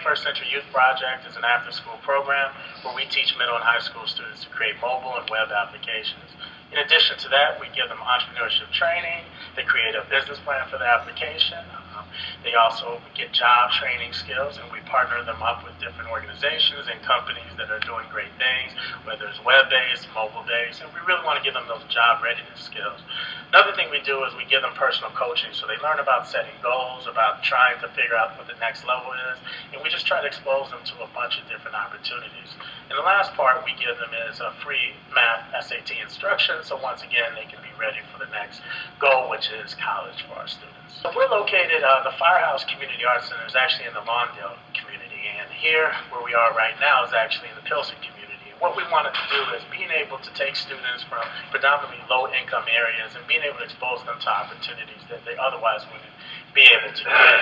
21st Century Youth Project is an after-school program where we teach middle and high school students to create mobile and web applications. In addition to that, we give them entrepreneurship training. They create a business plan for the application. They also get job training skills, and we partner them up with different organizations and companies that are doing great things, whether it's web-based, mobile-based, and we really want to give them those job readiness skills. Another thing we do is we give them personal coaching, so they learn about setting goals, about trying to figure out what the next level is, and we just try to expose them to a bunch of different opportunities. And the last part we give them is a free math SAT instruction, so once again they can be ready for the next goal, which is college for our students. So we're located, the Firehouse Community Arts Center is actually in the Lawndale community, and here where we are right now is actually in the Pilsen community. And what we wanted to do is being able to take students from predominantly low-income areas and being able to expose them to opportunities that they otherwise wouldn't be able to get.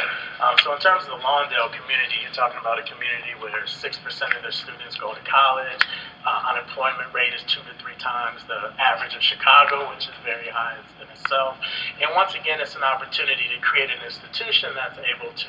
So in terms of the Lawndale community, you're talking about a community where 6% of their students go to college. Unemployment rate is 2 to 3 times the average of Chicago, which is very high in itself. And once again, it's an opportunity to create an institution that's able to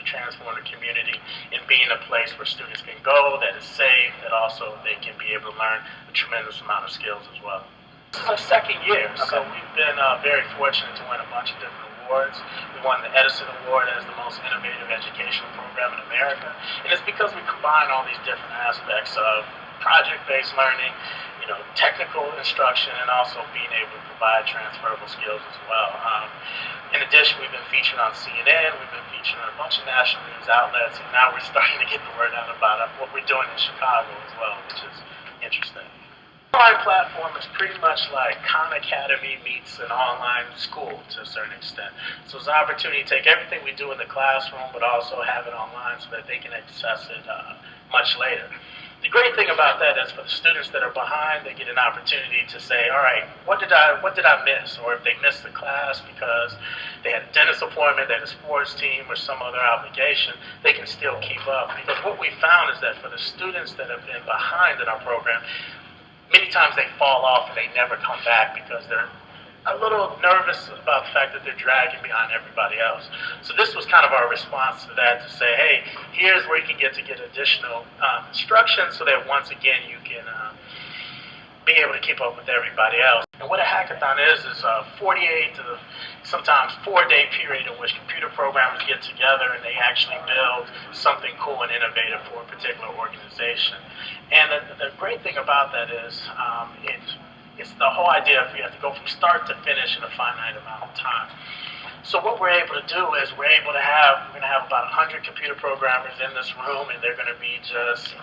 transform the community and being a place where students can go, that is safe, that also they can be able to learn a tremendous amount of skills as well. This is our second year, so we've been very fortunate to win a bunch of different awards. We won the Edison Award as the most innovative educational program in America, and it's because we combine all these different aspects of project-based learning, technical instruction, and also being able to provide transferable skills as well. In addition, we've been featured on CNN, we've been featured on a bunch of national news outlets, and now we're starting to get the word out about what we're doing in Chicago as well, which is interesting. The online platform is pretty much like Khan Academy meets an online school to a certain extent. So it's an opportunity to take everything we do in the classroom, but also have it online so that they can access it much later. The great thing about that is for the students that are behind, they get an opportunity to say, all right, what did I miss? Or if they missed the class because they had a dentist appointment, they had a sports team, or some other obligation, they can still keep up. Because what we found is that for the students that have been behind in our program, many times they fall off and they never come back because they're a little nervous about the fact that they're dragging behind everybody else. So this was kind of our response to that, to say, hey, here's where you can get additional instruction so that once again you can be able to keep up with everybody else. And what a hackathon is a 48 to sometimes 4-day period in which computer programmers get together and they actually build something cool and innovative for a particular organization. And the great thing about that is it's the whole idea of you have to go from start to finish in a finite amount of time. So what we're able to do is we're going to have about 100 computer programmers in this room, and they're going to be just,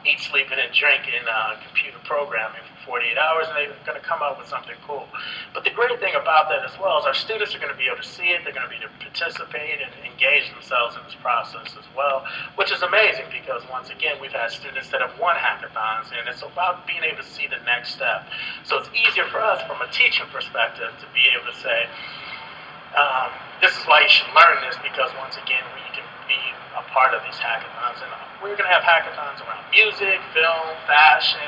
eat, sleeping, and drinking computer programming for 48 hours, and they're going to come up with something cool. But the great thing about that as well is our students are going to be able to see it, they're going to be able to participate and engage themselves in this process as well, which is amazing because, once again, we've had students that have won hackathons, and it's about being able to see the next step. So it's easier for us from a teaching perspective to be able to say, this is why you should learn this, because once again, we can be a part of these hackathons. And we're going to have hackathons around music, film, fashion,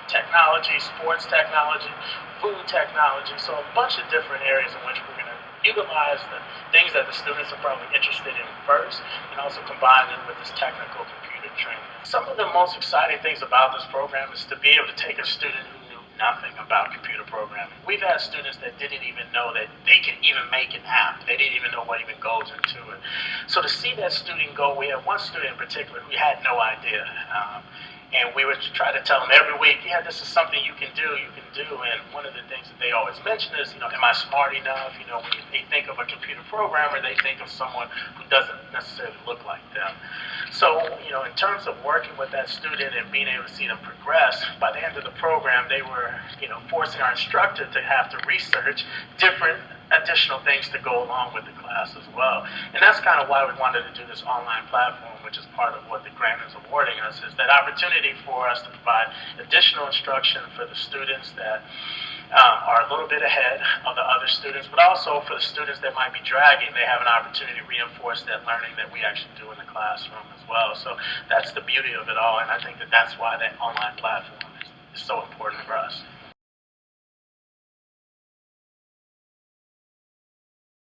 technology, sports technology, food technology, so a bunch of different areas in which we're going to utilize the things that the students are probably interested in first, and also combine them with this technical computer training. Some of the most exciting things about this program is to be able to take a student who knew nothing about computer programming. We've had students that didn't even know that they can even make an app. They didn't even know what even goes into it. So to see that student go, we had one student in particular who had no idea. And we would try to tell them every week, yeah, this is something you can do. And one of the things that they always mention is, am I smart enough? When they think of a computer programmer, they think of someone who doesn't necessarily look like them. So, in terms of working with that student and being able to see them progress, by the end of the program, they were, forcing our instructor to have to research different additional things to go along with the class as well. And that's kind of why we wanted to do this online platform, which is part of what the grant is awarding us, is that opportunity for us to provide additional instruction for the students that are a little bit ahead of the other students, but also for the students that might be dragging, they have an opportunity to reinforce that learning that we actually do in the classroom as well. So that's the beauty of it all, and I think that that's why that online platform is so important for us.